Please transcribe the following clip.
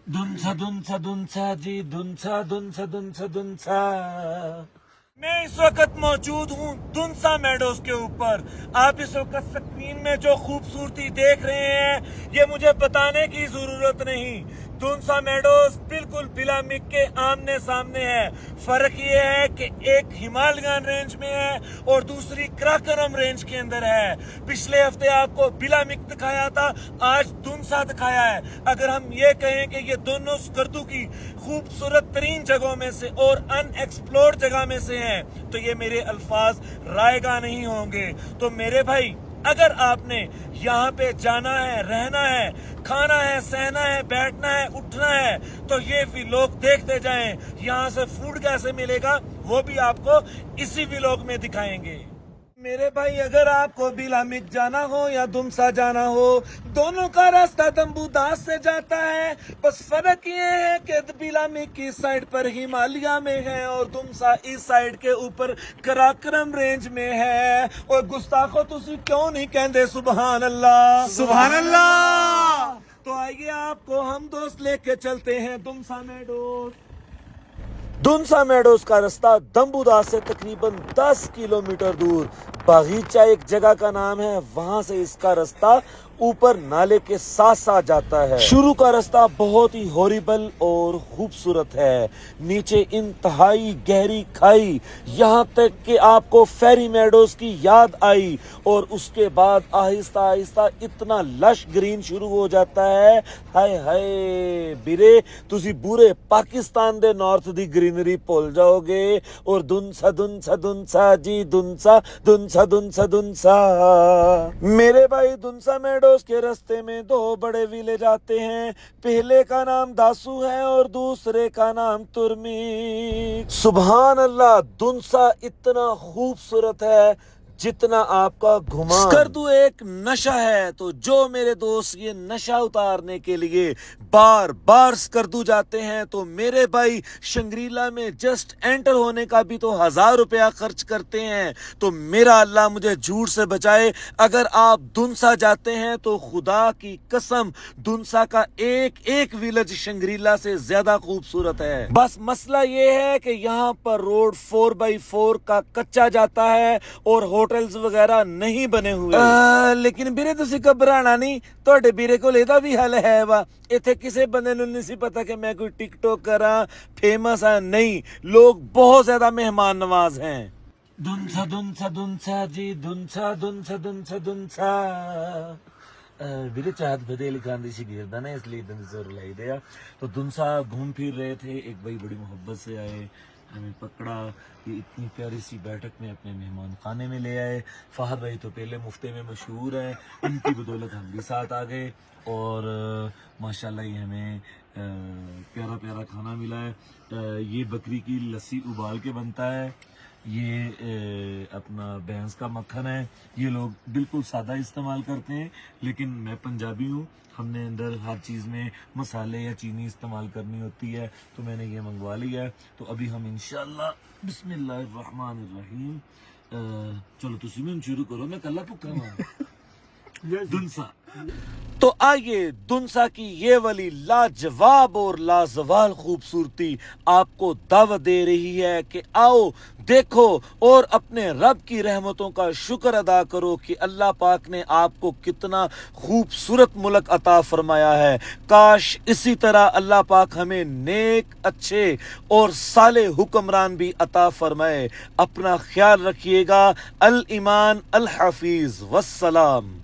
دنسا دنسا دنسا جی دنسا دنسا دنسا دنسا. میں اس وقت موجود ہوں دنسا میڈوز کے اوپر. آپ اس وقت سکرین میں جو خوبصورتی دیکھ رہے ہیں یہ مجھے بتانے کی ضرورت نہیں. دنسا میڈوز بالکل بلامک کے آمنے سامنے ہے. فرق یہ ہے کہ ایک ہمالیان رینج میں ہے اور دوسری کراکرم رینج کے اندر ہے. پچھلے ہفتے آپ کو بلامک دکھایا تھا, آج دنسا دکھایا ہے. اگر ہم یہ کہیں کہ یہ دونوں سکردو کی خوبصورت ترین جگہوں میں سے اور ان ایکسپلورڈ جگہ میں سے ہیں تو یہ میرے الفاظ رائے گاہ نہیں ہوں گے. تو میرے بھائی اگر آپ نے یہاں پہ جانا ہے, رہنا ہے, کھانا ہے, سہنا ہے, بیٹھنا ہے, اٹھنا ہے تو یہ ویلوگ دیکھتے جائیں. یہاں سے فوڈ کیسے ملے گا وہ بھی آپ کو اسی ویلوگ میں دکھائیں گے. میرے بھائی اگر آپ کو بلامک جانا ہو یا دنسا جانا ہو, دونوں کا راستہ دمبوداس سے جاتا ہے. بس فرق یہ ہے کہ بلامک کی سائڈ پر ہمالیہ میں ہے اور دنسا اس سائڈ کے اوپر کراکرم رینج میں ہے. اور گستاخو تسی کیوں نہیں کہندے سبحان اللہ سبحان اللہ. تو آئیے آپ کو ہم دوست لے کے چلتے ہیں دنسا میڈوز. دنسا میڈوز کا راستہ دمبودا سے تقریباً 10 کلومیٹر دور باغیچہ ایک جگہ کا نام ہے, وہاں سے اس کا راستہ اوپر نالے کے ساتھ ساتھ جاتا ہے. شروع کا راستہ بہت ہی ہوریبل اور خوبصورت ہے. نیچے انتہائی گہری کھائی, یہاں تک کہ آپ کو فیری میڈوز کی یاد آئی. اور اس کے بعد آہستہ آہستہ اتنا لش گرین شروع ہو جاتا ہے. ہائے ہائے بیرے تسی بورے پاکستان دے نارتھ دی گرینری بھول جاؤ گے. اور دنسا دنسا دنسا جی دنسا دنسا دنسا دنسا. میرے بھائی دنسا میڈوز کے راستے میں 2 بڑے ویلیج آتے ہیں. پہلے کا نام داسو ہے اور دوسرے کا نام ترمیک. سبحان اللہ, دنسا اتنا خوبصورت ہے جتنا آپ کا گھما. سکردو ایک نشہ ہے, تو جو میرے دوست یہ نشہ اتارنے کے لیے بار بار سکردو جاتے ہیں تو میرے بھائی شنگریلا میں جسٹ انٹر ہونے کا بھی تو 1000 روپیہ خرچ کرتے ہیں. تو میرا اللہ مجھے جھوٹ سے بچائے, اگر آپ دنسا جاتے ہیں تو خدا کی قسم دنسا کا ایک ایک ویلج شنگریلا سے زیادہ خوبصورت ہے. بس مسئلہ یہ ہے کہ یہاں پر روڈ 4x4 کا کچا جاتا ہے اور ہوٹلز وغیرہ نہیں بنے ہوئے. لیکن بیرے تسی گھبرانا نہیں, تواڈے بیرے کول ایدا بھی حل ہے وا. ایتھے کسے بندے نوں نہیں سی پتا کہ میں کوئی ٹک ٹاک کراں, فیمس ہاں. نہیں, لوگ بہت زیادہ مہمان نواز ہیں. دنسا دنسا دنسا جی دنسا دنسا دنسا دنسا. میرے چاہت بدے لکھان دی سی گردا نا, اس لیے دن زور لائی دیا. تو دنسا گھوم پھر رہے تھے, ایک بھائی بڑی محبت سے آئے, ہمیں پکڑا, یہ اتنی پیاری سی بیٹھک میں اپنے مہمان خانے میں لے آئے. فہد بھائی تو پہلے مفتے میں مشہور ہیں, ان کی بدولت ہم بھی ساتھ آ گئے اور ماشاءاللہ یہ ہمیں پیارا پیارا کھانا ملا ہے. یہ بکری کی لسی ابال کے بنتا ہے, یہ اپنا بھینس کا مکھن ہے. یہ لوگ بالکل سادہ استعمال کرتے ہیں, لیکن میں پنجابی ہوں, ہم نے اندر ہر چیز میں مسالے یا چینی استعمال کرنی ہوتی ہے, تو میں نے یہ منگوا لیا ہے. تو ابھی ہم انشاءاللہ بسم اللہ الرحمن الرحیم, چلو تسی میں شروع کرو, میں کلا پکا ہوں. دنسا. تو آئیے دنسا کی یہ والی لاجواب اور لازوال خوبصورتی آپ کو دعوت دے رہی ہے کہ آؤ دیکھو اور اپنے رب کی رحمتوں کا شکر ادا کرو کہ اللہ پاک نے آپ کو کتنا خوبصورت ملک عطا فرمایا ہے. کاش اسی طرح اللہ پاک ہمیں نیک, اچھے اور صالح حکمران بھی عطا فرمائے. اپنا خیال رکھیے گا. الایمان الحفیظ والسلام.